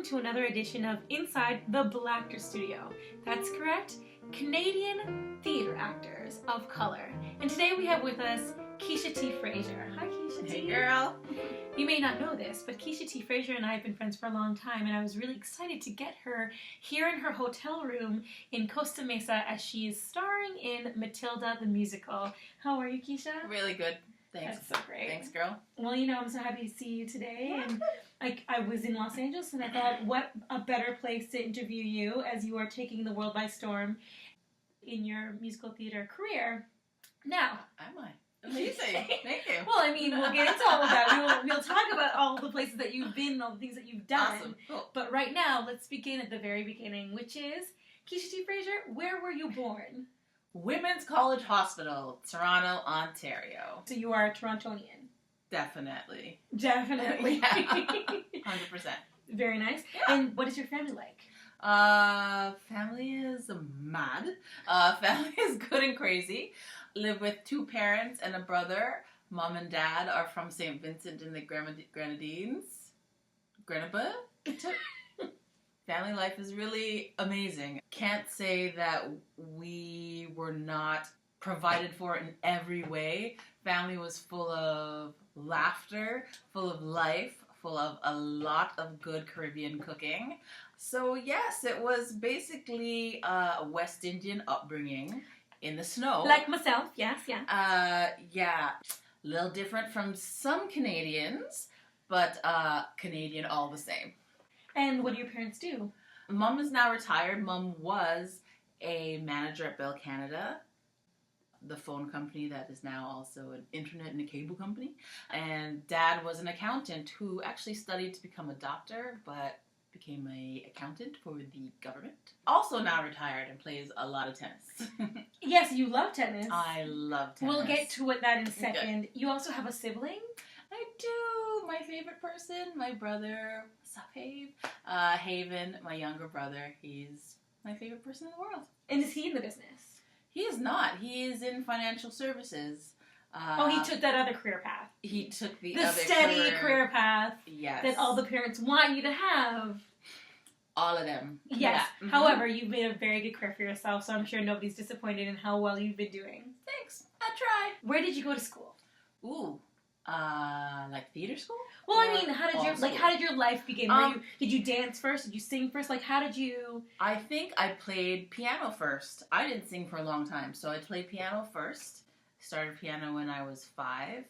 to another edition of Inside the Blacktor Studio. That's correct, Canadian theatre actors of color. And today we have with us Keisha T. Fraser. Hi, Keisha T. Hey, girl. You may not know this, but Keisha T. Fraser and I have been friends for a long time, and I was really excited to get her here in her hotel room in Costa Mesa as she is starring in Matilda the musical. How are you, Keisha? Really good. Thanks. That's so great. Thanks, girl. Well, you know, I'm so happy to see you today. And I was in Los Angeles, and I thought, what a better place to interview you as you are taking the world by storm in your musical theater career. Now, Am I? Amazing. Thank you. well, I mean, we'll get into all of that. We'll talk about all the places that you've been and all the things that you've done. Awesome. Cool. But right now, let's begin at the very beginning, which is, Keisha T. Fraser, where were you born? Women's College Hospital, Toronto, Ontario. So you are a Torontonian. Definitely. Definitely. Yeah. 100%. Very nice. Yeah. And what is your family like? Family is mad. Family is good and crazy. Live with two parents and a brother. Mom and dad are from St. Vincent and the Grenadines. Grenada? Family life is really amazing. Can't say that we were not provided for in every way. Family was full of laughter, full of life, full of a lot of good Caribbean cooking. So yes, it was basically a West Indian upbringing in the snow. Like myself, yes, yeah. Yeah. A little different from some Canadians, but Canadian all the same. And what do your parents do? Mom is now retired. Mom was a manager at Bell Canada, the phone company that is now also an internet and a cable company. And Dad was an accountant who actually studied to become a doctor, but became an accountant for the government. Also now retired and plays a lot of tennis. Yes, you love tennis. I love tennis. We'll get to that in a second. Okay. You also have a sibling? I do. My favorite person, my brother. What's up, Have? Haven, my younger brother. He's my favorite person in the world. And is he in the business? He is not. He is in financial services. He took that other career path. He took the other steady career path. Yes. That all the parents want you to have. All of them. Yes. Yeah. Mm-hmm. However, you've made a very good career for yourself, so I'm sure nobody's disappointed in how well you've been doing. Thanks. I try. Where did you go to school? Ooh. Like theater school? Well, I mean, how did your life begin? Did you dance first? Did you sing first? Like, how did you? I think I played piano first. I didn't sing for a long time, so I played piano first. Started piano when I was 5,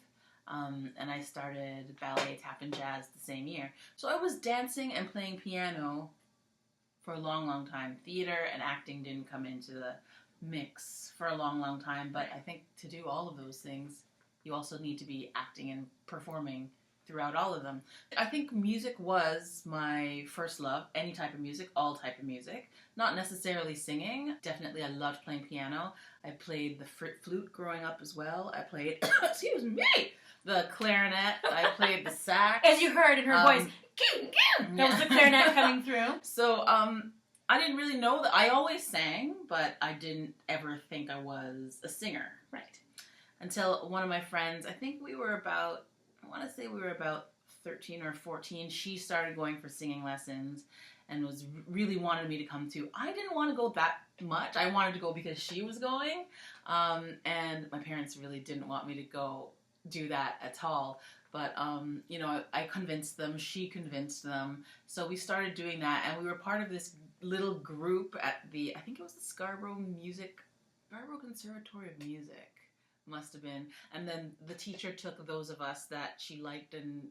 and I started ballet, tap, and jazz the same year. So I was dancing and playing piano for a long, long time. Theater and acting didn't come into the mix for a long, long time, but I think to do all of those things, you also need to be acting and performing throughout all of them. I think music was my first love. Any type of music, all type of music. Not necessarily singing. Definitely I loved playing piano. I played the flute growing up as well. I played, excuse me, the clarinet. I played the sax. As you heard in her voice, that was the clarinet coming through. So, I didn't really know that. I always sang, but I didn't ever think I was a singer. Right. Until one of my friends, I think we were about 13 or 14. She started going for singing lessons and really wanted me to come too. I didn't want to go that much. I wanted to go because she was going. And my parents really didn't want me to go do that at all. But, you know, I convinced them. She convinced them. So we started doing that. And we were part of this little group at I think it was the Scarborough Conservatory of Music. Must have been. And then the teacher took those of us that she liked and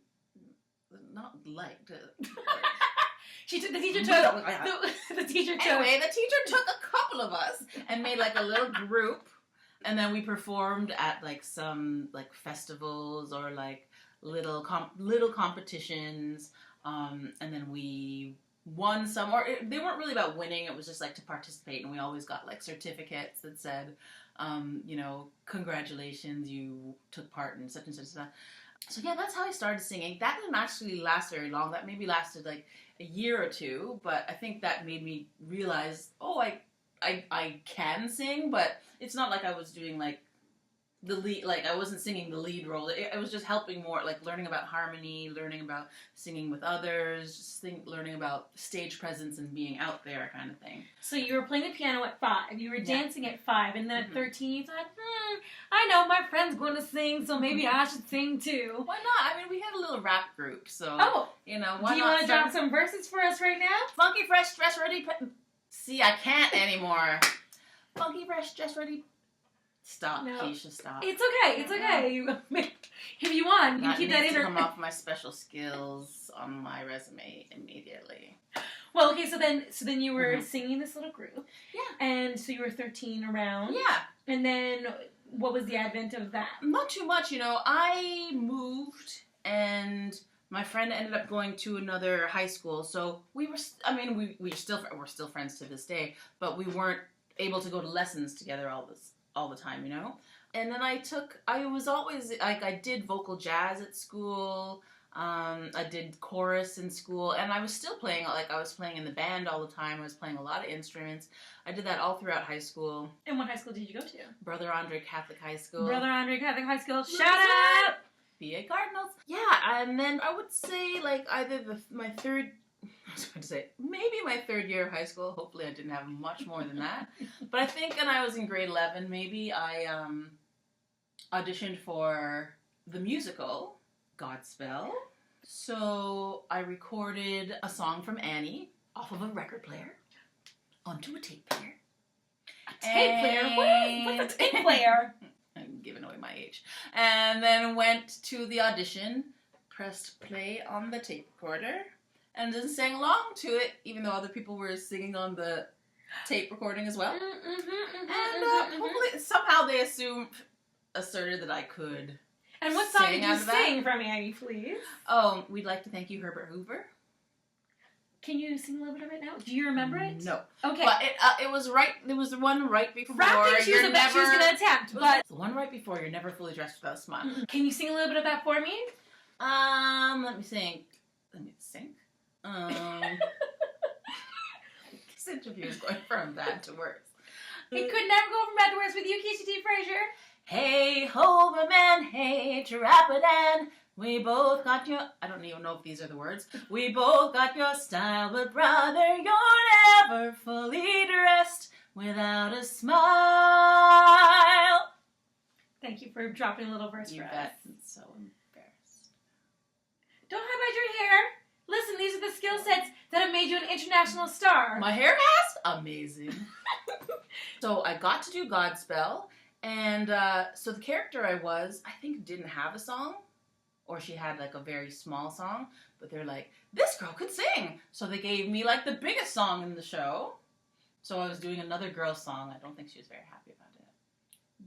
not liked. The teacher took Anyway, the teacher took a couple of us and made like a little group, and then we performed at like some like festivals or like little competitions, and then we won some, or they weren't really about winning, it was just like to participate, and we always got like certificates that said, you know, congratulations, you took part in such and such stuff. So yeah, that's how I started singing. That didn't actually last very long. That maybe lasted like a year or two, but I think that made me realize, oh, I can sing, but it's not like I was doing like the lead, like I wasn't singing the lead role. It was just helping more, like learning about harmony, learning about singing with others, just learning about stage presence and being out there kind of thing. So you were playing the piano at 5, you were dancing at 5, and then at 13 you thought, I know my friend's going to sing, so maybe I should sing too. Why not? I mean, we had a little rap group, so, you know, why not? Do you want to drop some verses for us right now? Funky, fresh, dress ready. See, I can't anymore. Funky, fresh, dress ready. Stop, no. Keisha, stop. It's okay. It's okay. If you want, you can keep that in. Come off my special skills on my resume immediately. Well, okay, so then you were singing this little group. Yeah. And so you were 13 around. Yeah. And then what was the advent of that? Not too much, you know. I moved and my friend ended up going to another high school. So we were, we're still friends to this day, but we weren't able to go to lessons together all the time, you know? And then I was always, like, I did vocal jazz at school, I did chorus in school, and I was still playing, like, I was playing in the band all the time, I was playing a lot of instruments. I did that all throughout high school. And what high school did you go to? Brother Andre Catholic High School. Brother Andre Catholic High School, shout out! BA Cardinals. Yeah, and then I would say, like, either my third year of high school. Hopefully I didn't have much more than that. But I think when I was in grade 11, maybe, I auditioned for the musical, Godspell. So I recorded a song from Annie off of a record player onto a tape player. A tape player? What's a tape player? I'm giving away my age. And then went to the audition, pressed play on the tape recorder, and then sang along to it, even though other people were singing on the tape recording as well. And hopefully, somehow they asserted that I could. And what song did you sing from Annie, please? Oh, we'd like to thank you, Herbert Hoover. Can you sing a little bit of it now? Do you remember it? No. Okay. But it was right. There was the one right before. Rapping, she was going to attempt, but the one right before. You're never fully dressed without a smile. Can you sing a little bit of that for me? Let me think. This interview is going from bad to worse. It could never go from bad to worse with you, Keisha T. Fraser. Hey, Hoverman, hey, Trapadan. We both got your... I don't even know if these are the words. We both got your style, but brother, you're never fully dressed without a smile. Thank you for dropping a little verse for us. You bet. I'm so embarrassed. Don't hide your hair. Listen, these are the skill sets that have made you an international star. My hair has? Amazing. So I got to do Godspell, and so the character I was, I think, didn't have a song, or she had like a very small song, but they're like, this girl could sing. So they gave me like the biggest song in the show. So I was doing another girl's song. I don't think she was very happy about it,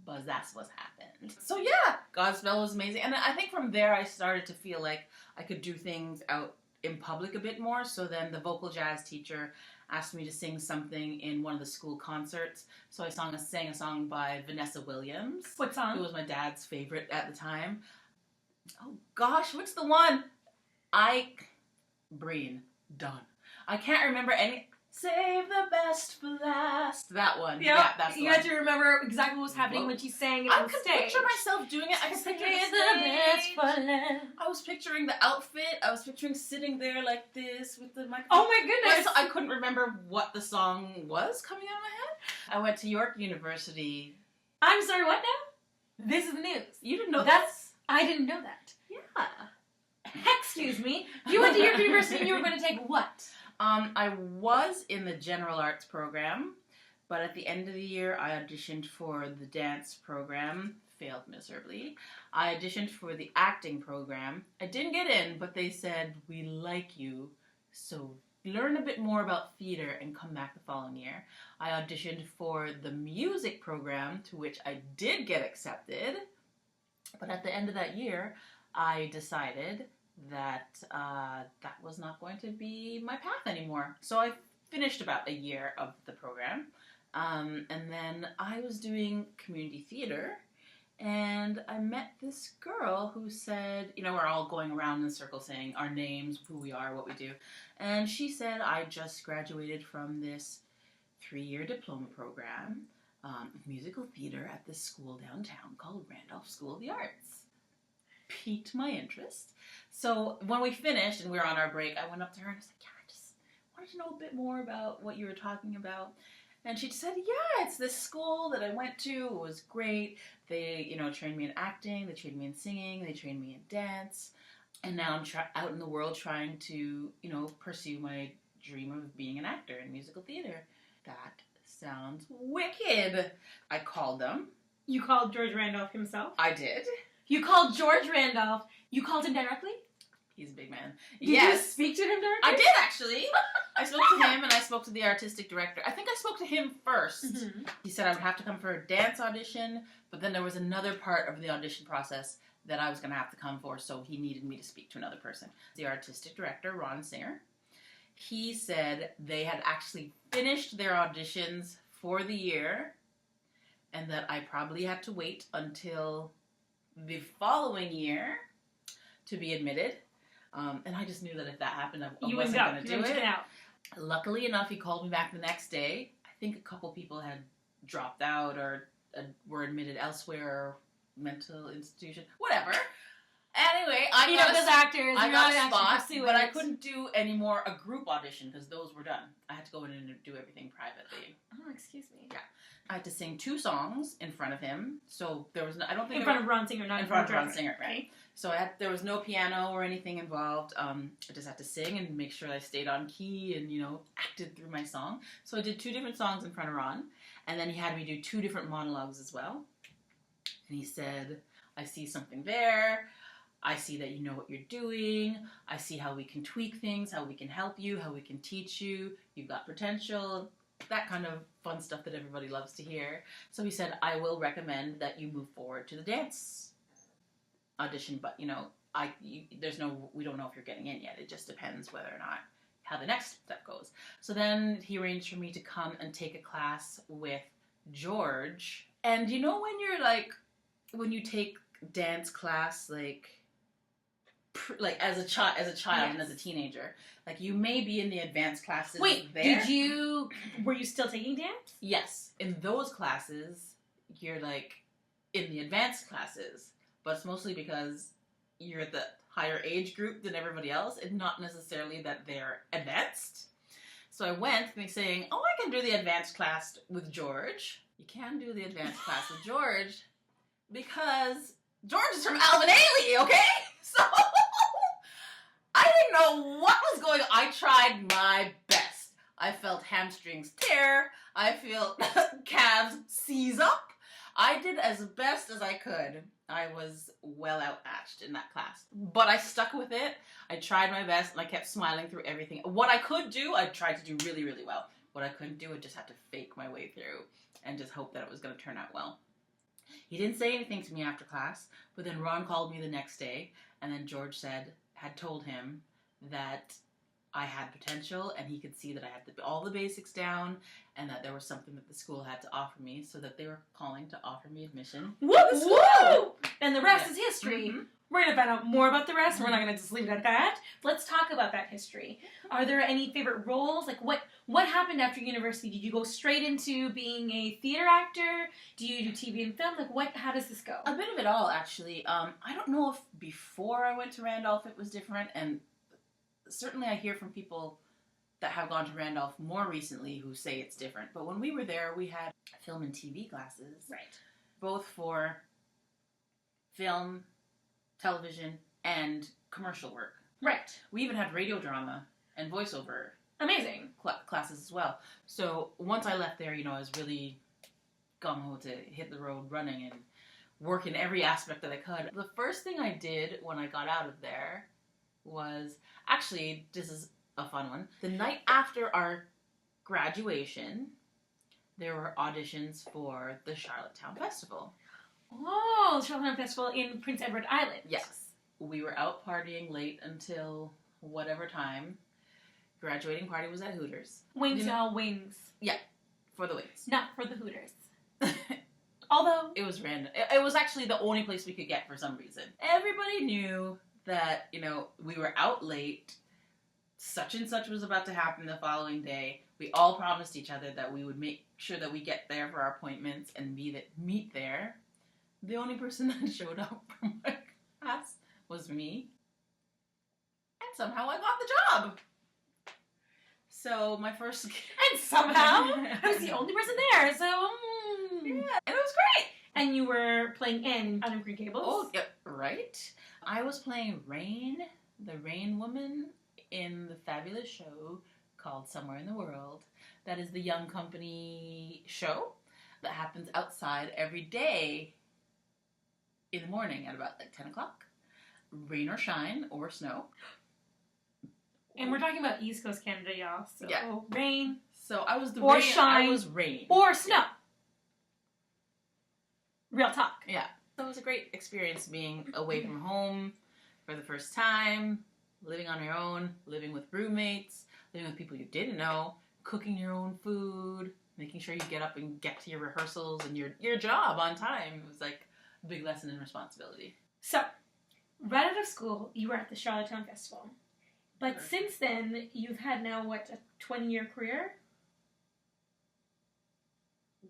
but that's what happened. So yeah, Godspell was amazing. And I think from there I started to feel like I could do things out in public a bit more. So then the vocal jazz teacher asked me to sing something in one of the school concerts. So I sang a song by Vanessa Williams. What song? Who was my dad's favorite at the time. Oh gosh, what's the one? Breen. Done. I can't remember any. Save the best for last. That one. Yep. Yeah, that's the one. You had to remember exactly what was happening when she sang it on stage. I could picture myself doing it. I could picture the best for last. I was picturing the outfit. I was picturing sitting there like this with the microphone. Oh my goodness. So I couldn't remember what the song was coming out of my head. I went to York University. I'm sorry, what now? This is the news. You didn't know that? I didn't know that. Yeah. Excuse me. You went to York University and you were going to take what? I was in the general arts program, but at the end of the year, I auditioned for the dance program, failed miserably. I auditioned for the acting program. I didn't get in, but they said, we like you, so learn a bit more about theater and come back the following year. I auditioned for the music program, to which I did get accepted, but at the end of that year, I decided that that was not going to be my path anymore. So I finished about a year of the program, and then I was doing community theater, and I met this girl who said, you know, we're all going around in a circle saying our names, who we are, what we do, and she said, I just graduated from this 3-year diploma program. musical theater at this school downtown called Randolph School of the Arts. Piqued my interest. So when we finished and we were on our break, I went up to her and I was like, yeah, I just wanted to know a bit more about what you were talking about. And she said, yeah, it's this school that I went to. It was great. They, trained me in acting. They trained me in singing. They trained me in dance. And now I'm out in the world trying to, pursue my dream of being an actor in musical theater. That sounds wicked. I called them. You called George Randolph himself? I did. You called George Randolph. You called him directly? He's a big man. Did you speak to him directly? I did, actually. I spoke to him and I spoke to the artistic director. I think I spoke to him first. Mm-hmm. He said I would have to come for a dance audition, but then there was another part of the audition process that I was going to have to come for, so he needed me to speak to another person. The artistic director, Ron Singer, he said they had actually finished their auditions for the year and that I probably had to wait until the following year to be admitted. And I just knew that if that happened, I wasn't going to do it. Luckily enough, he called me back the next day. I think a couple people had dropped out or were admitted elsewhere or mental institution, whatever. Anyway, I got as actors, I got a spot, but I couldn't do any more a group audition because those were done. I had to go in and do everything privately. Oh, excuse me. Yeah. I had to sing 2 songs in front of him, so there was no. I don't think in front of Ron Singer, not in front of Ron Singer, right? So there was no piano or anything involved. I just had to sing and make sure I stayed on key and acted through my song. So I did 2 different songs in front of Ron, and then he had me do 2 different monologues as well. And he said, "I see something there. I see that you know what you're doing. I see how we can tweak things, how we can help you, how we can teach you. You've got potential." That kind of fun stuff that everybody loves to hear. So he said, "I will recommend that you move forward to the dance audition, but we don't know if you're getting in yet. It just depends whether or not how the next step goes." So then he arranged for me to come and take a class with George. And when you take dance class as a child yes. And as a teenager, you may be in the advanced classes. Wait, there. Were you still taking dance? Yes, in those classes you're in the advanced classes, but it's mostly because you're at the higher age group than everybody else, and not necessarily that they're advanced. So I went saying, "Oh, I can do the advanced class with George." You can do the advanced class with George because George is from Alvin Ailey, okay? So I didn't know what was going on. I tried my best. I felt hamstrings tear. I felt calves seize up. I did as best as I could. I was well outmatched in that class. But I stuck with it. I tried my best, and I kept smiling through everything. What I could do, I tried to do really, really well. What I couldn't do, I just had to fake my way through and just hope that it was going to turn out well. He didn't say anything to me after class, but then Ron called me the next day, and then George had told him that I had potential, and he could see that I had all the basics down, and that there was something that the school had to offer me, so that they were calling to offer me admission. Woo! And the rest is history. Mm-hmm. We're going to find out more about the rest. Mm-hmm. We're not going to just leave it at that. Let's talk about that history. Are there any favorite roles? What happened after university? Did you go straight into being a theater actor? Do you do TV and film? How does this go? A bit of it all, actually. I don't know if before I went to Randolph it was different, and certainly I hear from people that have gone to Randolph more recently who say it's different. But when we were there, we had film and TV classes. Right. Both for film, television, and commercial work. Right. We even had radio drama and voiceover. Amazing. Classes as well. So once I left there, I was really gung-ho to hit the road running and work in every aspect that I could. The first thing I did when I got out of there was, actually, this is a fun one. The night after our graduation, there were auditions for the Charlottetown Festival. Oh, the Charlottetown Festival in Prince Edward Island. Yes. We were out partying late until whatever time. Graduating party was at Hooters. Wings. Yeah, for the Wings. Not for the Hooters. Although it was random. It was actually the only place we could get for some reason. Everybody knew that, we were out late. Such and such was about to happen the following day. We all promised each other that we would make sure that we get there for our appointments and meet there. The only person that showed up for my class was me. And somehow I got the job. So my first... And somehow I was the only person there, so... Yeah, and it was great. And you were playing in Under Green Gables? Oh, yeah, right. I was playing Rain, the Rain Woman, in the fabulous show called Somewhere in the World. That is the Young Company show that happens outside every day in the morning at about like 10 o'clock. Rain or shine or snow. And we're talking about East Coast Canada, y'all. So yeah. Rain. So I was the or rain. Shine. I was rain. Or snow. Yeah. Real talk. Yeah. So it was a great experience being away from home for the first time, living on your own, living with roommates, living with people you didn't know, cooking your own food, making sure you get up and get to your rehearsals and your job on time. It was like a big lesson in responsibility. So, right out of school, you were at the Charlottetown Festival. But since then, you've had now, what, a 20-year career?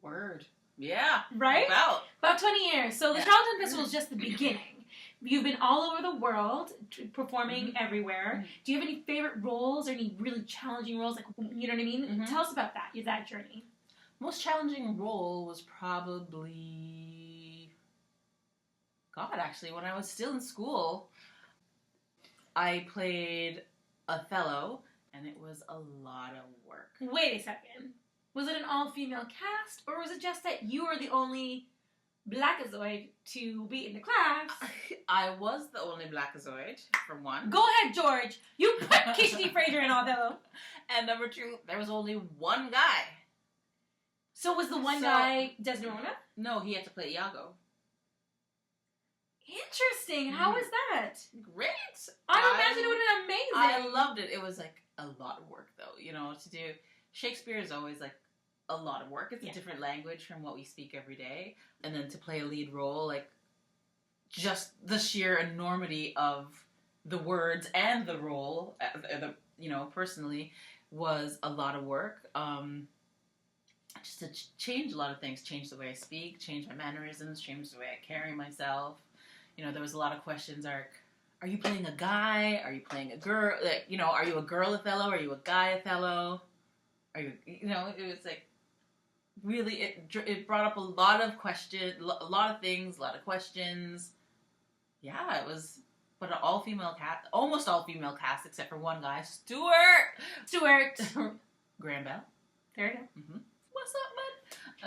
Word. Yeah. Right? About 20 years. So the Charlottetown Festival is just the beginning. You've been all over the world, performing everywhere. Do you have any favorite roles or any really challenging roles? Like, you know what I mean? Tell us about that journey. Most challenging role was probably... God, actually, when I was still in school, I played Othello, and it was a lot of work. Wait a second. Was it an all-female cast, or was it just that you were the only Blackazoid to be in the class? I was the only Blackazoid, for one. Go ahead, George. You put Keisha T. Fraser in Othello. And number two, there was only one guy. So was the one guy Desdemona? No, he had to play Iago. Interesting. How was that? Great. I imagine it would have been amazing. I loved it. It was like a lot of work, though. You know, to do Shakespeare is always like a lot of work. It's a different language from what we speak every day, and then to play a lead role, like just the sheer enormity of the words and the role, personally, was a lot of work. Just to change a lot of things, change the way I speak, change my mannerisms, change the way I carry myself. You know, there was a lot of questions like, are you playing a guy? Are you playing a girl? Like, you know, are you a girl Othello? Are you a guy Othello? Are you, it was like, really, it brought up a lot of questions, a lot of things, a lot of questions. Yeah, it was, but an all-female cast, almost all-female cast, except for one guy, Stuart! Graham Bell. There you go. Mm-hmm. What's up, bud?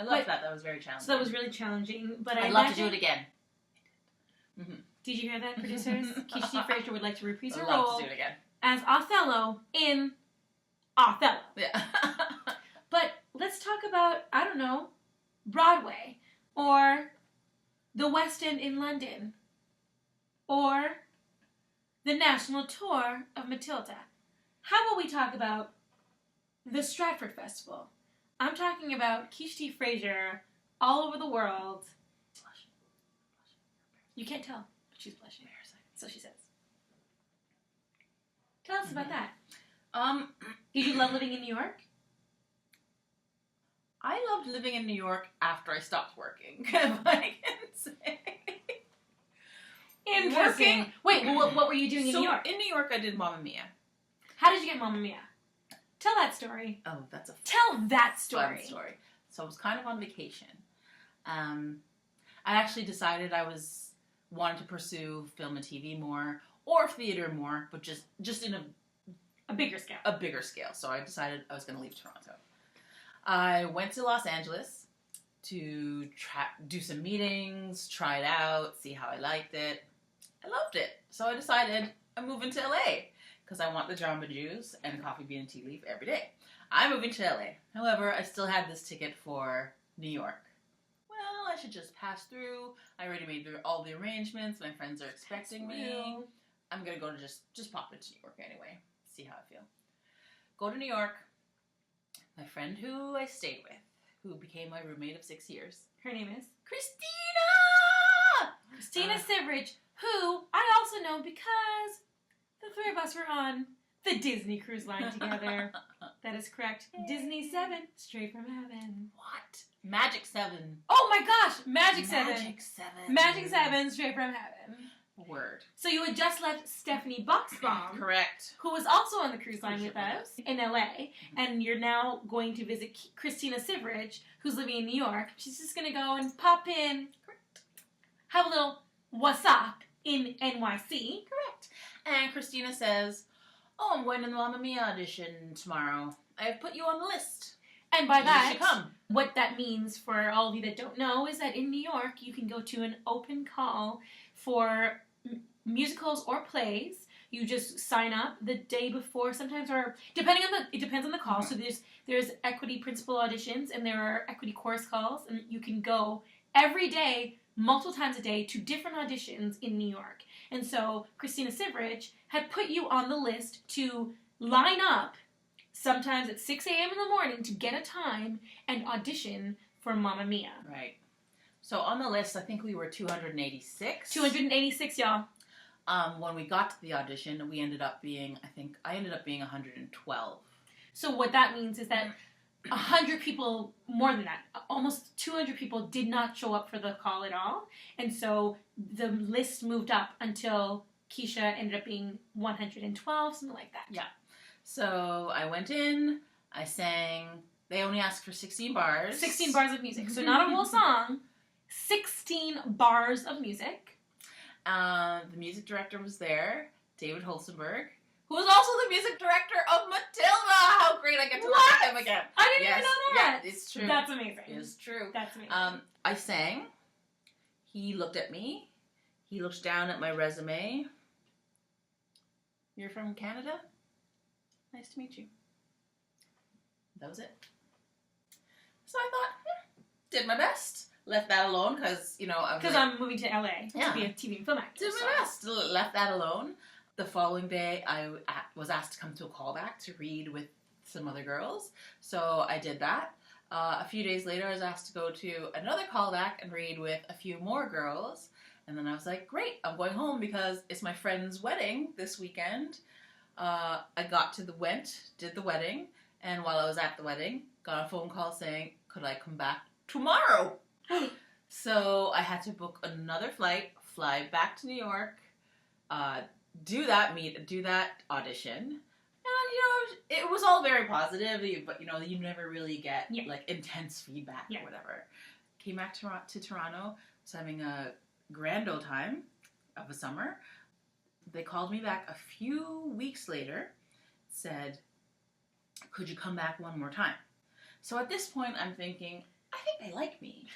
I loved that. That was very challenging. So that was really challenging, but I'd love to do it again. Mm-hmm. Did you hear that, producers? Keisha T. Fraser would like to reprise her I'd love role to do it again. as Othello in Othello. Yeah. But let's talk about, I don't know, Broadway, or the West End in London, or the national tour of Matilda. How about we talk about the Stratford Festival? I'm talking about Keisha T. Fraser all over the world. You can't tell, but she's blushing. So she says. Tell us about that. Did you love living in New York? I loved living in New York after I stopped working, if I can say. Interesting. Wait, what were you doing in New York? In New York, I did Mamma Mia. How did you get Mamma Mia? Tell that story. Oh, that's a Tell that story. fun story. So I was kind of on vacation. I actually decided wanted to pursue film and TV more, or theater more, but just in a bigger scale. A bigger scale. So I decided I was going to leave Toronto. I went to Los Angeles to do some meetings, try it out, see how I liked it. I loved it. So I decided I'm moving to LA because I want the Jamba Juice and coffee bean and tea leaf every day. I'm moving to LA. However, I still had this ticket for New York. Well, I should just pass through. I already made all the arrangements. My friends are expecting me. I'm going to go to just pop into New York anyway. See how I feel. Go to New York. My friend who I stayed with, who became my roommate of 6 years. Her name is? Christina Sivridge, who I also know because the three of us were on the Disney Cruise Line together. That is correct. Yay. Disney 7, Straight from Heaven. What? Magic 7. Oh my gosh, Magic 7. Magic 7. Magic 7, Straight from Heaven. Word. So you had just left Stephanie Buxbaum, Correct. who was also on the cruise line with us in LA, and you're now going to visit Christina Siveridge, who's living in New York. She's just going to go and pop in, have a little what's up in NYC. Correct. And Christina says, oh, I'm going to the Mamma Mia audition tomorrow. I have put you on the list. And by that, you should come. What that means for all of you that don't know is that in New York, you can go to an open call for musicals or plays. You just sign up the day before, sometimes, or it depends on the call. So there's equity principal auditions and there are equity chorus calls, and you can go every day, multiple times a day, to different auditions in New York. And so Christina Siveridge had put you on the list to line up sometimes at 6 a.m. in the morning to get a time and audition for Mamma Mia. Right. So on the list, I think we were 286. 286, y'all. When we got to the audition, I ended up being 112. So what that means is that 100 people, more than that, almost 200 people did not show up for the call at all. And so the list moved up until Keisha ended up being 112, something like that. Yeah. So I went in, I sang, they only asked for 16 bars. 16 bars of music. So not a whole song, 16 bars of music. The music director was there, David Holstenberg, who was also the music director of Matilda. How great I get to look at him again. I didn't even know that. Yeah, it's true. That's amazing. It's true. That's amazing. I sang. He looked at me. He looked down at my resume. You're from Canada? Nice to meet you. That was it. So I thought, did my best. Left that alone because, I'm moving to LA to be a TV and film actor. Did my best. Left that alone. The following day, I was asked to come to a callback to read with some other girls. So I did that. A few days later, I was asked to go to another callback and read with a few more girls. And then I was like, great, I'm going home because it's my friend's wedding this weekend. I did the wedding, and while I was at the wedding, got a phone call saying, could I come back tomorrow? So I had to book another flight, fly back to New York, do that audition. And, it was all very positive, but, you never really get, intense feedback or whatever. Came back to Toronto, was having a grand old time of a summer. They called me back a few weeks later, said, could you come back one more time? So at this point, I'm thinking, I think they like me.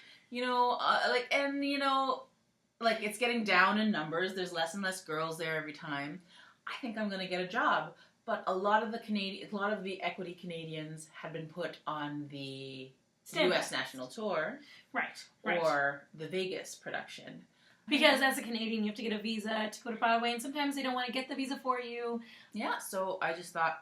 It's getting down in numbers. There's less and less girls there every time. I think I'm going to get a job. But a lot of the equity Canadians had been put on the U.S. national tour. Right. Or the Vegas production. Because as a Canadian, you have to get a visa to go to Broadway, and sometimes they don't want to get the visa for you. Yeah, so I just thought,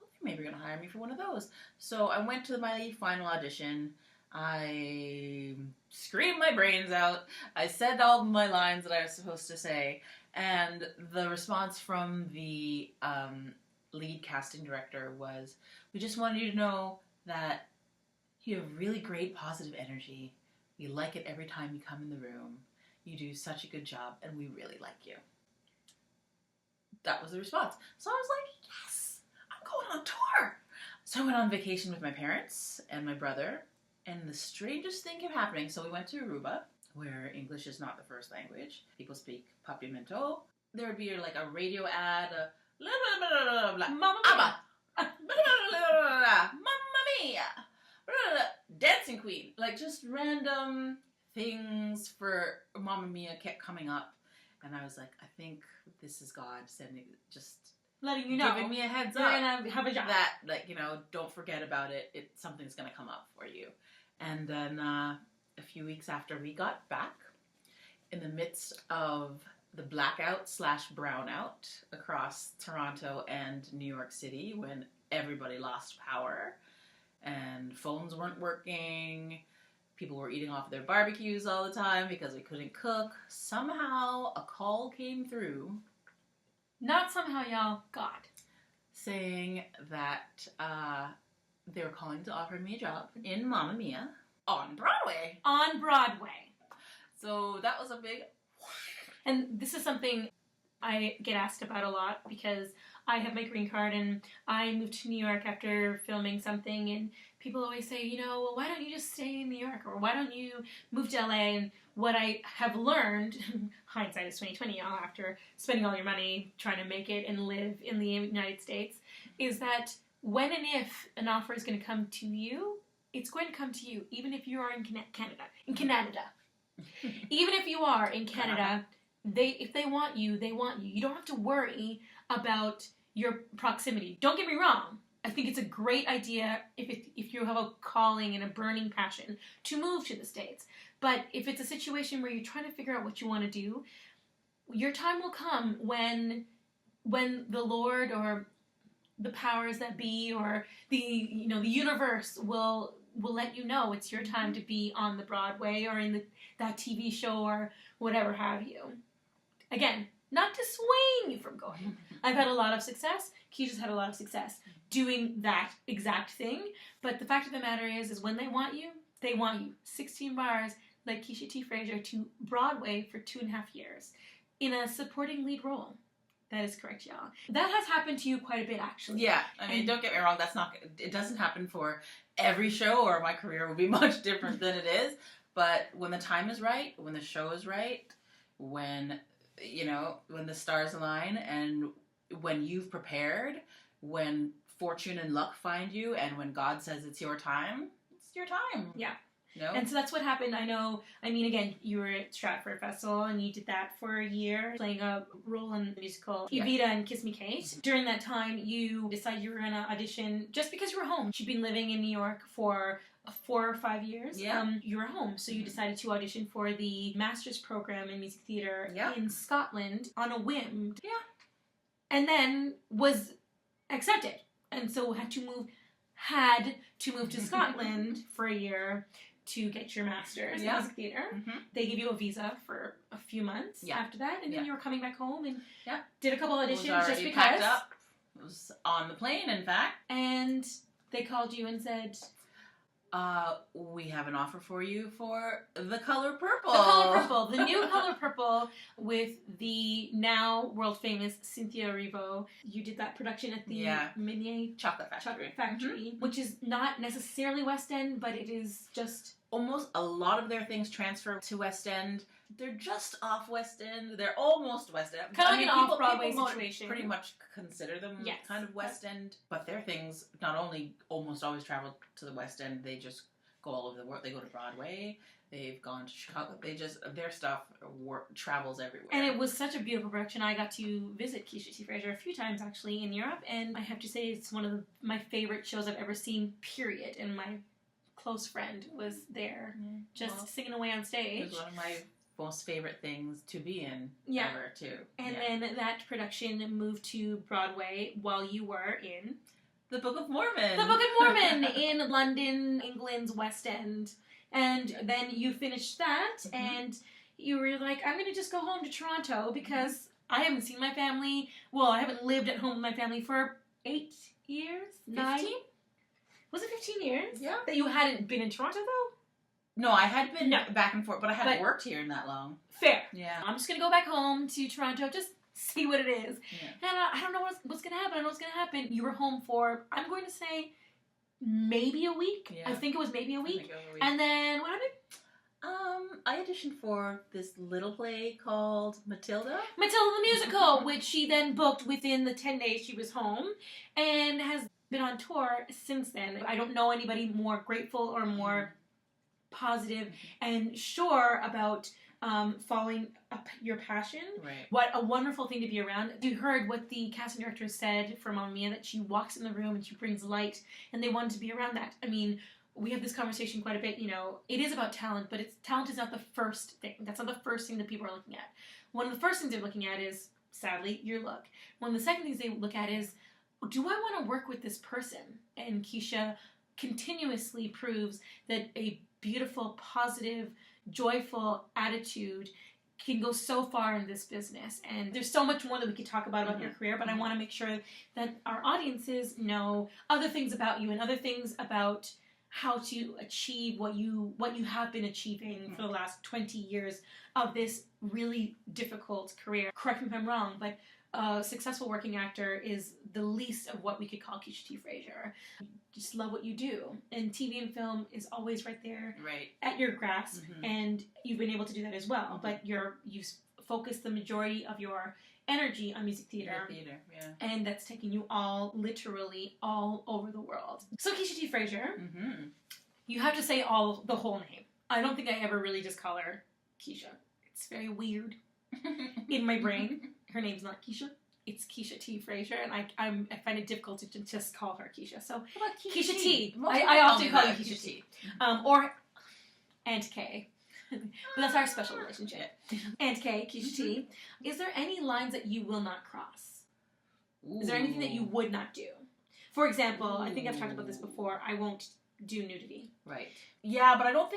well, they're maybe going to hire me for one of those. So I went to my final audition. I screamed my brains out. I said all my lines that I was supposed to say. And the response from the lead casting director was, we just wanted you to know that you have really great positive energy. We like it every time you come in the room. You do such a good job, and we really like you. That was the response. So I was like, yes, I'm going on tour. So I went on vacation with my parents and my brother, and the strangest thing kept happening. So we went to Aruba, where English is not the first language. People speak Papiamento. There would be a radio ad, blah, blah, blah, blah, blah, blah. Mamma Mia. Blah, blah, blah, blah, blah, blah. Mamma Mia. Blah, blah, blah. Dancing Queen. Just random things for Mamma Mia kept coming up, and I was like, I think this is God sending, just letting you know, giving me a heads you're up gonna have a job. That don't forget about it. Something's gonna come up for you. And then a few weeks after we got back, in the midst of the blackout/brownout across Toronto and New York City, when everybody lost power and phones weren't working. People were eating off their barbecues all the time because we couldn't cook. Somehow, a call came through. Not somehow, y'all. God. Saying that they were calling to offer me a job in Mamma Mia on Broadway. On Broadway. So that was a big... And this is something I get asked about a lot because I have my green card and I moved to New York after filming something, and people always say, you know, well, why don't you just stay in New York, or why don't you move to LA? And what I have learned, hindsight is 2020, y'all, after spending all your money trying to make it and live in the United States, is that when and if an offer is going to come to you, it's going to come to you, even if you are in Canada. In Canada. Even if you are in Canada, if they want you, they want you. You don't have to worry about your proximity. Don't get me wrong. I think it's a great idea if you have a calling and a burning passion to move to the States. But if it's a situation where you're trying to figure out what you want to do, your time will come when the Lord or the powers that be or the universe will let you know it's your time to be on the Broadway or in that TV show or whatever have you. Again, not to swing you from going. I've had a lot of success. Keisha's had a lot of success doing that exact thing. But the fact of the matter is when they want you, they want you. 16 bars, like Keisha T. Fraser, to Broadway for 2.5 years in a supporting lead role. That is correct, y'all. That has happened to you quite a bit, actually. Yeah, I mean, don't get me wrong. It doesn't happen for every show, or my career will be much different than it is. But when the time is right, when the show is right, when the stars align, and when you've prepared, when fortune and luck find you, and when God says it's your time, it's your time. Yeah. No? And so that's what happened. Again, you were at Stratford Festival and you did that for a year, playing a role in the musical Evita and Kiss Me Kate. During that time, you decided you were going to audition just because you were home. You'd been living in New York for 4 or 5 years. Yeah. You were home, so you decided to audition for the master's program in music theater in Scotland on a whim. Yeah. And then was accepted. And so had to move to Scotland for a year to get your master's in music theater. Mm-hmm. They gave you a visa for a few months after that, and then you were coming back home and did a couple auditions just because. Packed up. It was on the plane, in fact. And they called you and said, we have an offer for you for The Color Purple. The Color Purple. The new Color Purple with the now world-famous Cynthia Erivo. You did that production at the Minier Chocolate Factory. Mm-hmm. Which is not necessarily West End, but it is just... Almost a lot of their things transfer to West End. They're just off West End. They're almost West End. Kind of like an off-Broadway situation. Pretty much consider them kind of West End. But their things not only almost always travel to the West End, they just go all over the world. They go to Broadway. They've gone to Chicago. Their stuff travels everywhere. And it was such a beautiful production. I got to visit Keisha T. Fraser a few times, actually, in Europe. And I have to say it's one of my favorite shows I've ever seen, period. And my close friend was there singing away on stage. It was one of my most favorite things to be in ever, too. And then that production moved to Broadway while you were in... The Book of Mormon. The Book of Mormon in London, England's West End. And then you finished that, and you were like, I'm going to just go home to Toronto because I haven't seen my family. Well, I haven't lived at home with my family for 8 years? 15? Was it 15 years? Yeah. That you hadn't been in Toronto, though? No, I had been back and forth, but I hadn't worked here in that long. Fair. Yeah. I'm just going to go back home to Toronto, just see what it is. Yeah. And I don't know what's going to happen. I don't know what's going to happen. You were home for, I'm going to say, maybe a week. Yeah. I think it was maybe a week. And then, what happened? I auditioned for this little play called Matilda. Matilda the musical, which she then booked within the 10 days she was home, and has been on tour since then. I don't know anybody more grateful or more positive and sure about following up your passion. Right. What a wonderful thing to be around. You heard what the casting director said for Mamma Mia, that she walks in the room and she brings light, and they wanted to be around that. I mean, we have this conversation quite a bit, it is about talent, but talent is not the first thing. That's not the first thing that people are looking at. One of the first things they're looking at is, sadly, your look. One of the second things they look at is, do I want to work with this person? And Keisha continuously proves that a beautiful, positive, joyful attitude can go so far in this business, and there's so much more that we could talk about your career, but I want to make sure that our audiences know other things about you and other things about how to achieve what you have been achieving for the last 20 years of this really difficult career. Correct me if I'm wrong, but a successful working actor is the least of what we could call Keisha T. Fraser. Just love what you do, and TV and film is always right there, at your grasp, and you've been able to do that as well. But you've focused the majority of your energy on music theater, and that's taking you literally all over the world. So Keisha T. Fraser, you have to say the whole name. I don't think I ever really just call her Keisha. It's very weird in my brain. Her name's not Keisha. It's Keisha T. Fraser, and I find it difficult to just call her Keisha. So Keisha T. I often call you Keisha T. Or Aunt K. But that's our special relationship. Aunt K, Keisha T. Is there any lines that you will not cross? Ooh. Is there anything that you would not do? For example, I think I've talked about this before. I won't do nudity. Right. Yeah, but I don't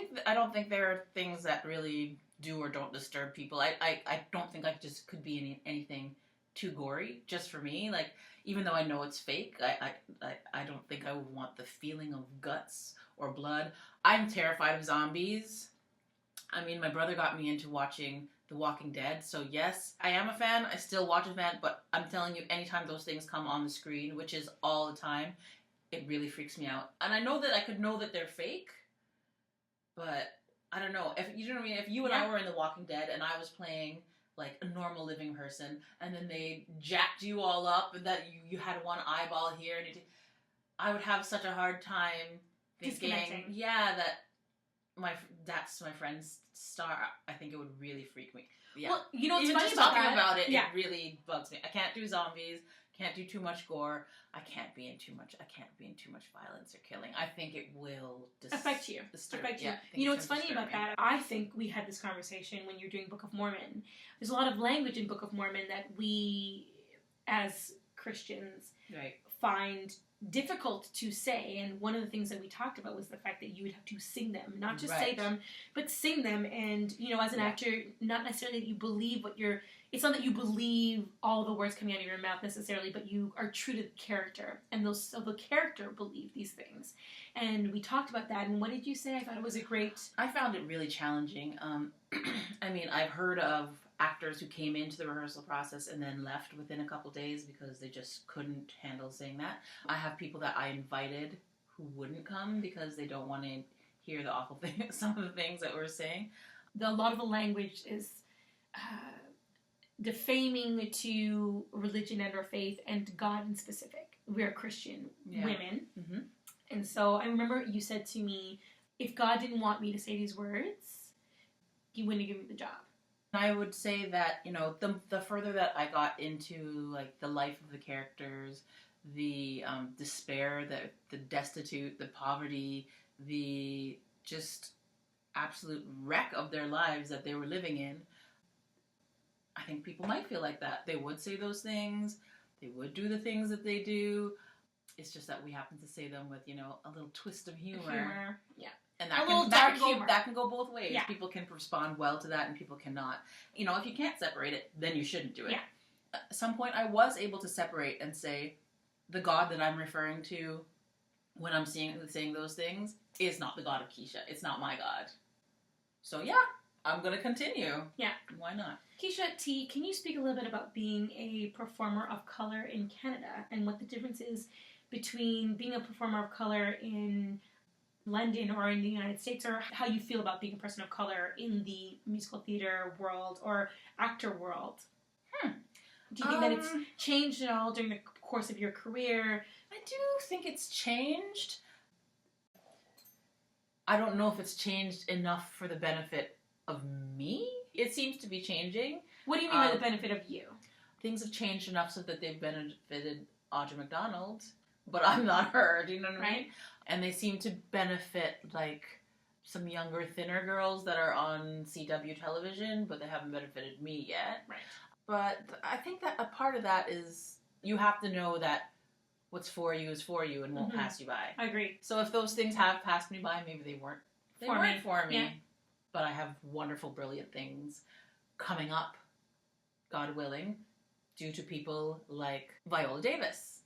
think there are things that really do or don't disturb people. I don't think I just could be anything too gory just for me. Like, even though I know it's fake, I don't think I would want the feeling of guts or blood. I'm terrified of zombies. I mean, my brother got me into watching The Walking Dead, so yes, I am a fan. I still watch a fan, but I'm telling you, anytime those things come on the screen, which is all the time, it really freaks me out. And I know that I could know that they're fake, but I don't know. If you know what I mean, if you and I were in The Walking Dead and I was playing like a normal living person, and then they jacked you all up, and that you had one eyeball here, and I would have such a hard time thinking, that's my friend's Starr. I think it would really freak me. Yeah. Well, you know what's funny about talking about it, it really bugs me. I can't do zombies. Can't do too much gore. I can't be in too much violence or killing. I think it will affect you. You know what's funny about that? I think we had this conversation when you're doing Book of Mormon. There's a lot of language in Book of Mormon that we, as Christians, find difficult to say, and one of the things that we talked about was the fact that you would have to sing them, not just say them, but sing them. And you know, as an actor, not necessarily that you believe it's not that you believe all the words coming out of your mouth necessarily, but you are true to the character, and the character believe these things. And we talked about that, and what did you say? I thought it was I found it really challenging. I mean, I've heard of actors who came into the rehearsal process and then left within a couple days because they just couldn't handle saying that. I have people that I invited who wouldn't come because they don't want to hear the awful things, some of the things that we're saying. A lot of the language is defaming to religion and or faith and God in specific. We're Christian women. Mm-hmm. And so I remember you said to me, if God didn't want me to say these words, he wouldn't give me the job. I would say that, you know, the further that I got into, like, the life of the characters, the despair, the destitute, the poverty, the just absolute wreck of their lives that they were living in, I think people might feel like that. They would say those things. They would do the things that they do. It's just that we happen to say them with, you know, a little twist of humor. Yeah. And that can go both ways. Yeah. People can respond well to that and people cannot. You know, if you can't separate it, then you shouldn't do it. Yeah. At some point, I was able to separate and say, the God that I'm referring to when I'm saying those things is not the God of Keisha. It's not my God. So yeah, I'm going to continue. Yeah. Why not? Keisha T, can you speak a little bit about being a performer of color in Canada and what the difference is between being a performer of color in London or in the United States, or how you feel about being a person of color in the musical theater world or actor world? Do you think that it's changed at all during the course of your career? I do think it's changed. I don't know if it's changed enough for the benefit of me. It seems to be changing. What do you mean by the benefit of you? Things have changed enough so that they've benefited Audra McDonald, but I'm not her, do you know what I mean? And they seem to benefit, like, some younger, thinner girls that are on CW television, but they haven't benefited me yet. Right. But I think that a part of that is you have to know that what's for you is for you and won't pass you by. I agree. So if those things have passed me by, maybe they weren't for me. Yeah. But I have wonderful, brilliant things coming up, God willing, due to people like Viola Davis.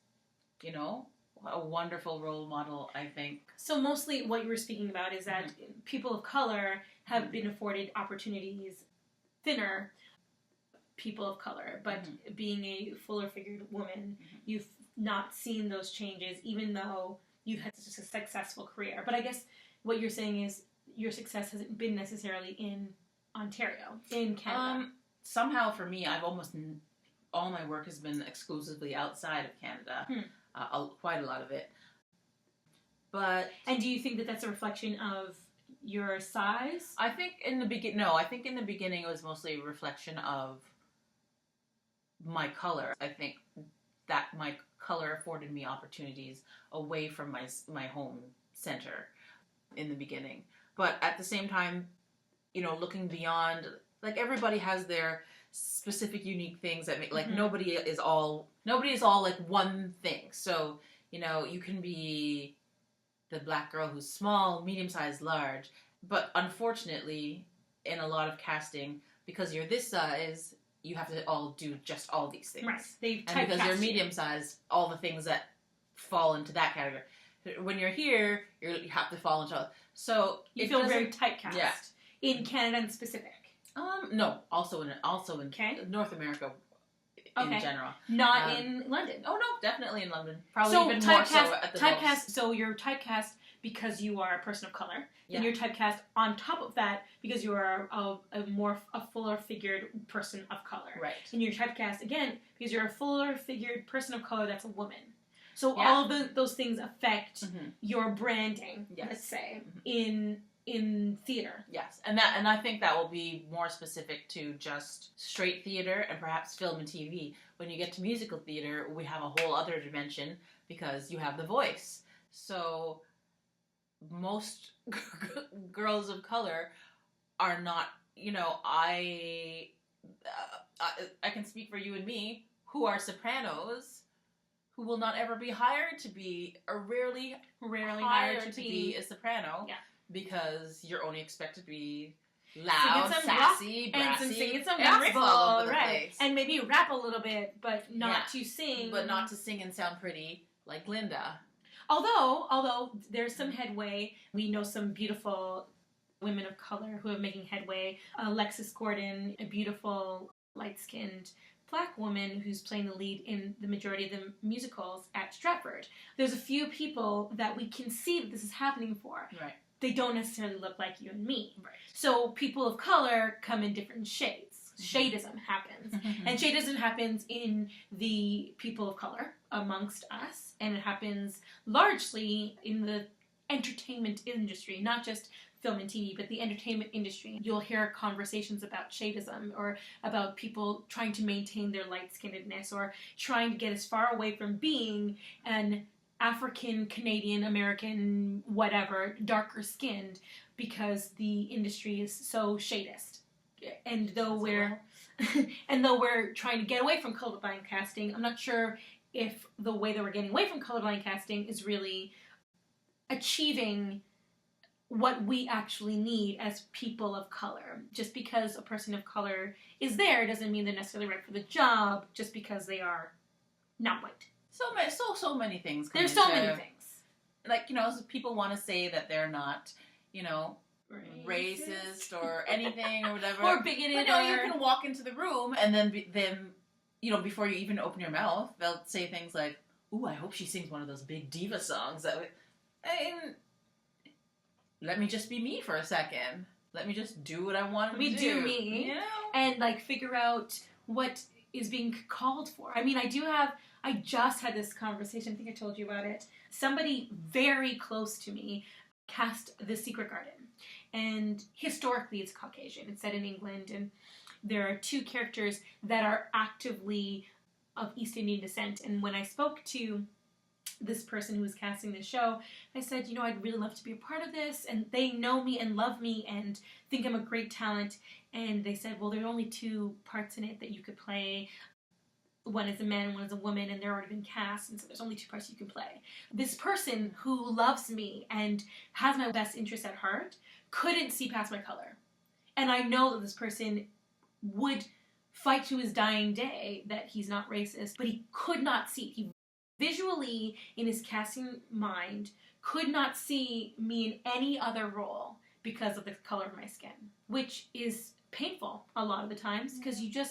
You know, a wonderful role model, I think. So mostly what you were speaking about is that people of color have been afforded opportunities thinner people of color, but being a fuller figured woman, you've not seen those changes, even though you've had such a successful career. But I guess what you're saying is your success hasn't been necessarily in Ontario, in Canada. Somehow for me, I've almost all my work has been exclusively outside of Canada. Quite a lot of it. And do you think that that's a reflection of your size? I think in the beginning it was mostly a reflection of my color. I think that my color afforded me opportunities away from my home center in the beginning. But at the same time, you know, looking beyond, like everybody has their specific unique things that make, like nobody is all like one thing. So, you know, you can be the black girl who's small, medium-sized, large, but unfortunately in a lot of casting, because you're this size, you have to all do just all these things. Right. And because you're medium-sized, all the things that fall into that category. When you're here, you have to fall into. So you feel very typecast. Yeah. In Canada in specific. No, also in North America in general. Not in London. Oh no, definitely in London. Probably so even more so at the typecast. most. So you're typecast because you are a person of color. Then you're typecast on top of that because you are a fuller figured person of color. Right. And you're typecast again because you're a fuller figured person of color that's a woman. So all of those things affect your branding. Yes. Let's say in theater. Yes, and I think that will be more specific to just straight theater and perhaps film and TV. When you get to musical theater, we have a whole other dimension because you have the voice. So most girls of color are not, you know, I can speak for you and me, who are sopranos, who will not ever be hired to be, or rarely hired to be a soprano. Yeah. Because you're only expected to be loud, sassy, brassy, and singing some lyrics all over the right? place. And maybe rap a little bit, but not to sing. But not to sing and sound pretty like Linda. Although there's some headway. We know some beautiful women of color who are making headway. Alexis Gordon, a beautiful, light-skinned black woman who's playing the lead in the majority of the musicals at Stratford. There's a few people that we can see that this is happening for. Right. They don't necessarily look like you and me. Right. So people of color come in different shades. Shadeism happens. And shadeism happens in the people of color amongst us. And it happens largely in the entertainment industry, not just film and TV, but the entertainment industry. You'll hear conversations about shadeism or about people trying to maintain their light-skinnedness or trying to get as far away from being an African, Canadian, American, whatever, darker skinned, because the industry is so shadeist. And though we're trying to get away from colorblind casting, I'm not sure if the way that we're getting away from colorblind casting is really achieving what we actually need as people of color. Just because a person of color is there doesn't mean they're necessarily right for the job just because they are not white. So many things. There's so many things. Like, you know, people want to say that they're not, you know, racist or anything or whatever. Or bigoted. But no, you can walk into the room and then, you know, before you even open your mouth, they'll say things like, "Ooh, I hope she sings one of those big diva songs." Let me just be me for a second. Let me just do what I want to do. Do me. You know? And, like, figure out what is being called for. I mean, I just had this conversation, I think I told you about it. Somebody very close to me cast The Secret Garden. And historically it's Caucasian. It's set in England, and there are two characters that are actively of East Indian descent. And when I spoke to this person who was casting the show, I said, you know, I'd really love to be a part of this, and they know me and love me and think I'm a great talent. And they said, well, there are only two parts in it that you could play. One is a man and one is a woman, and they're already been cast, and so there's only two parts you can play. This person who loves me and has my best interest at heart couldn't see past my color. And I know that this person would fight to his dying day that he's not racist, but he could not see. He visually, in his casting mind, could not see me in any other role because of the color of my skin, which is painful a lot of the times because you don't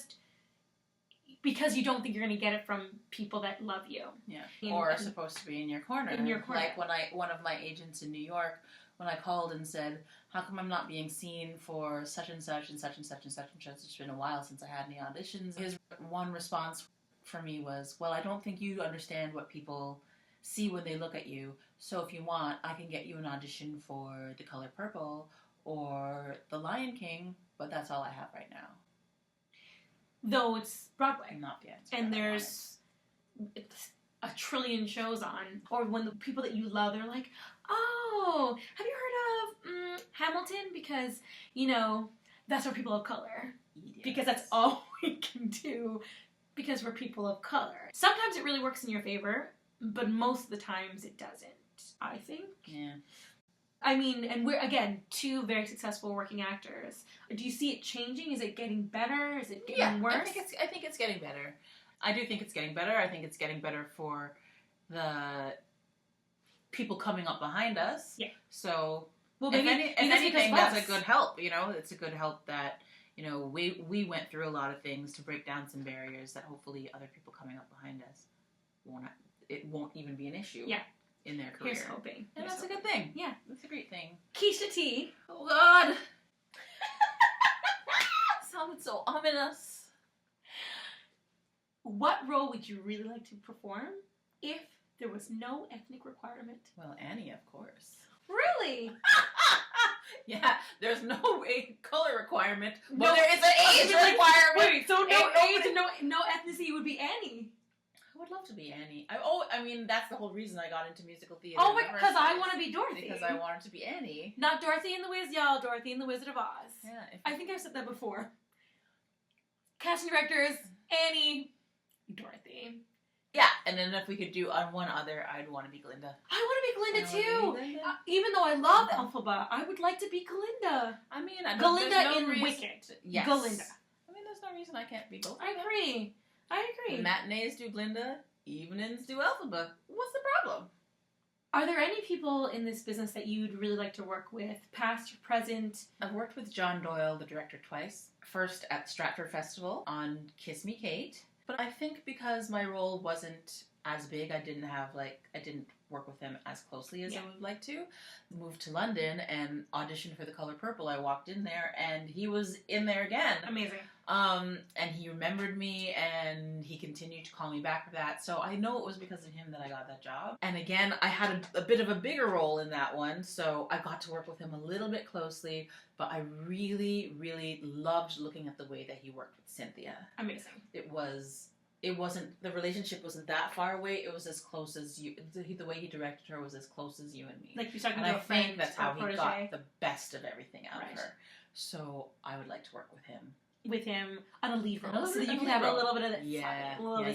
think you're going to get it from people that love you. Yeah. Or are supposed to be in your corner. In your corner. Like one of my agents in New York, when I called and said, how come I'm not being seen for such and such and such and such and such and such? It's been a while since I had any auditions. His one response for me was, well, I don't think you understand what people see when they look at you. So if you want, I can get you an audition for The Color Purple or The Lion King, but that's all I have right now. Though it's Broadway. Not yet. And there's a trillion shows on. Or when the people that you love, they're like, oh, have you heard of Hamilton? Because, that's for people of color. Yes. Because that's all we can do. Because we're people of color. Sometimes it really works in your favor, but most of the times it doesn't, I think. Yeah. I mean, and we're, again, two very successful working actors. Do you see it changing? Is it getting better? Is it getting worse? I think it's getting better. I do think it's getting better. I think it's getting better for the people coming up behind us. Yeah. So, well, if anything, that's a good help. It's a good help that, we went through a lot of things to break down some barriers that hopefully other people coming up behind us won't even be an issue. Yeah. In their career. Here's hoping. And that's a good thing. Yeah. That's a great thing. Keisha T. Oh, God. Sounded so ominous. What role would you really like to perform if there was no ethnic requirement? Well, Annie, of course. Really? Yeah, there's no color requirement, but there is an age requirement. Wait, so no age and no ethnicity would be Annie. I would love to be Annie. That's the whole reason I got into musical theater. Oh, because I want to be Dorothy. Because I wanted to be Annie. Not Dorothy and the Wiz, y'all. Dorothy and the Wizard of Oz. Yeah. I think I've said that before. Casting directors, Annie, Dorothy. Yeah, and then if we could do on one other, I'd want to be Glinda. I want to be Glinda too. Even though I love Elphaba, I would like to be Glinda. I mean, Glinda in Wicked. Yes. Glinda. I mean, there's no reason I can't be both. I agree. Matinees do Glinda, evenings do Elphaba. What's the problem? Are there any people in this business that you'd really like to work with, past or present? I've worked with John Doyle, the director, twice. First at Stratford Festival on Kiss Me Kate. But I think because my role wasn't as big, I didn't work with him as closely as I would like to. Moved to London and auditioned for The Color Purple. I walked in there and he was in there again. Amazing. And he remembered me and he continued to call me back for that. So I know it was because of him that I got that job. And again, I had a bit of a bigger role in that one. So I got to work with him a little bit closely, but I really, really loved looking at the way that he worked with Cynthia. Amazing. The relationship wasn't that far away. It was as close as you. The way he directed her was as close as you and me. Like you're talking to a friend. I think that's how he protege. got the best of everything out of her. So I would like to work with him. With him on a lead role, so that you can have a little bit of that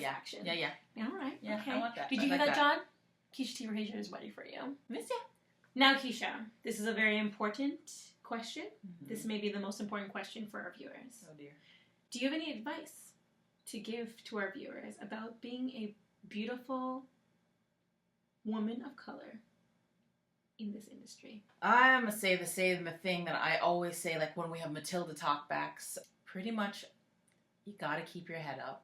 action. Yeah. All right. Yeah, okay. I want that. Did you hear that, John? Keisha T. Fraser is ready for you. Miss ya. Now, Keisha, this is a very important question. Mm-hmm. This may be the most important question for our viewers. Oh dear. Do you have any advice to give to our viewers about being a beautiful woman of color in this industry? I'm going to say the same thing that I always say, like when we have Matilda talkbacks. Pretty much, you got to keep your head up.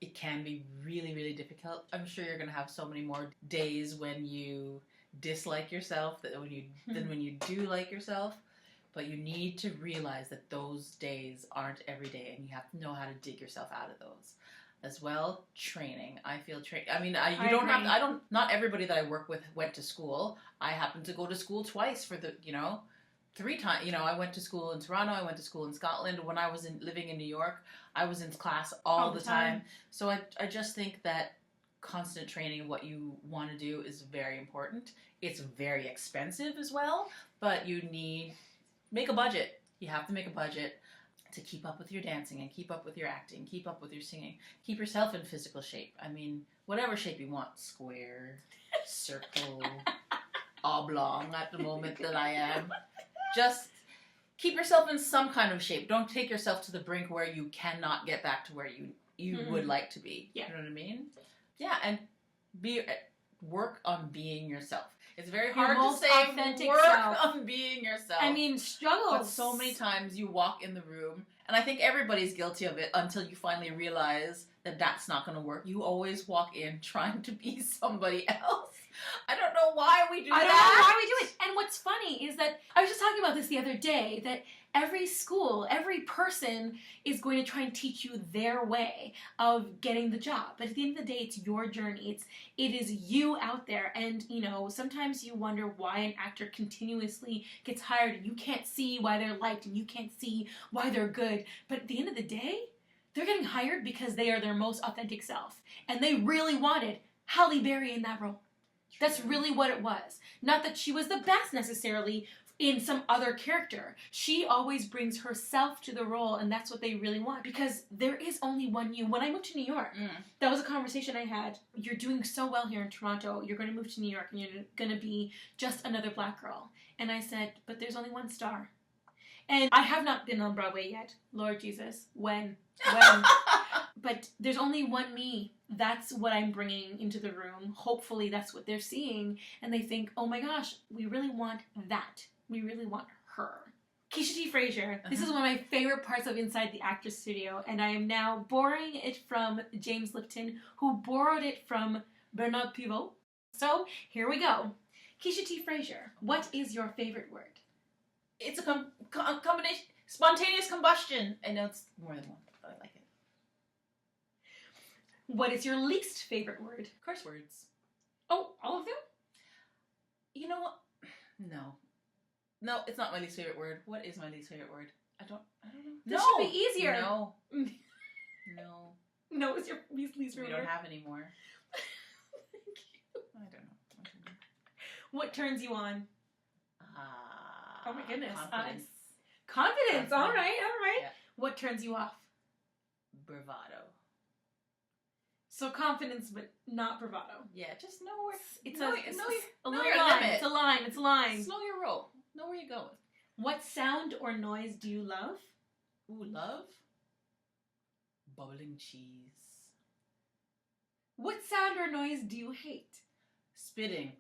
It can be really, really difficult. I'm sure you're going to have so many more days when you dislike yourself than when you do like yourself. But you need to realize that those days aren't every day, and you have to know how to dig yourself out of those. As well, training. I feel I mean, not everybody that I work with went to school. I happened to go to school twice for 3 times. I went to school in Toronto, I went to school in Scotland. When I was living in New York, I was in class all the time. So I just think that constant training of what you want to do is very important. It's very expensive as well, but make a budget. You have to make a budget to keep up with your dancing and keep up with your acting, keep up with your singing, keep yourself in physical shape. I mean, whatever shape you want, square, circle, oblong at the moment that I am. Just keep yourself in some kind of shape. Don't take yourself to the brink where you cannot get back to where you would like to be. Yeah. You know what I mean? Yeah, and work on being yourself. It's very hard to say authentic work self. on being yourself. I mean, struggles. But so many times you walk in the room, and I think everybody's guilty of it until you finally realize that that's not going to work. You always walk in trying to be somebody else. I don't know why we do that. I don't know why we do it. And what's funny is that I was just talking about this the other day, that every school, every person is going to try and teach you their way of getting the job. But at the end of the day, it's your journey. It is you out there. And, you know, sometimes you wonder why an actor continuously gets hired and you can't see why they're liked and you can't see why they're good. But at the end of the day, they're getting hired because they are their most authentic self. And they really wanted Halle Berry in that role. That's really what it was. Not that she was the best necessarily in some other character. She always brings herself to the role, and that's what they really want. Because there is only one you. When I moved to New York, that was a conversation I had. You're doing so well here in Toronto. You're going to move to New York, and you're going to be just another black girl. And I said, but there's only one Starr. And I have not been on Broadway yet. Lord Jesus. When? But there's only one me. That's what I'm bringing into the room. Hopefully that's what they're seeing. And they think, oh my gosh, we really want that. We really want her. Keisha T. Fraser. This is one of my favorite parts of Inside the Actors Studio. And I am now borrowing it from James Lipton, who borrowed it from Bernard Pivot. So here we go. Keisha T. Fraser, what is your favorite word? It's a combination. Spontaneous combustion. I know it's more than one, but I like it. What is your least favorite word? Curse words. Oh, all of them? You know what? No, it's not my least favorite word. What is my least favorite word? I don't know. This should be easier. No. No, it's your least favorite word. We don't have any more. Thank you. I don't know. What turns you on? Oh my goodness. Confidence. Confidence. All right. Yeah. What turns you off? Bravado. So confidence, but not bravado. Yeah, just know where It's know a your line. limit. It's a line. It's a line. Just know your role. Know where you're going. What sound or noise do you love? Ooh, love. Bubbling cheese. What sound or noise do you hate? Spitting.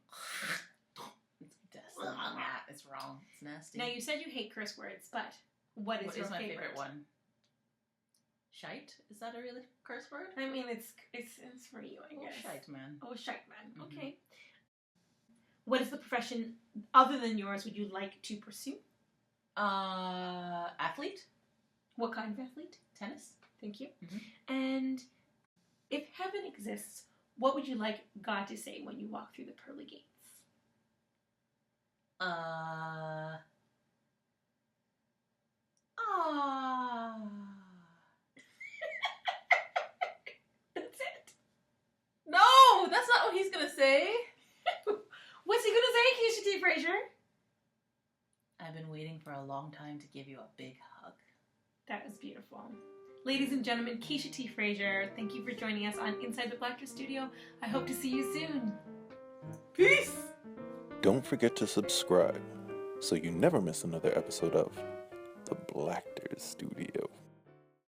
It's wrong. It's nasty. Now you said you hate curse words, but what is your my favorite one? Shite? Is that a really curse word? I mean, it's for you, I guess. Shite man. Oh, shite man. Okay. What is the profession other than yours would you like to pursue? Athlete. What kind of athlete? Tennis. Thank you. And if heaven exists, what would you like God to say when you walk through the pearly gates? That's it. No, that's not what he's gonna say. What's he gonna say, Keisha T. Fraser? I've been waiting for a long time to give you a big hug. That was beautiful. Ladies and gentlemen, Keisha T. Fraser, thank you for joining us on Inside the Blacktor Studio. I hope to see you soon. Peace! Don't forget to subscribe so you never miss another episode of the Blacktor Studio.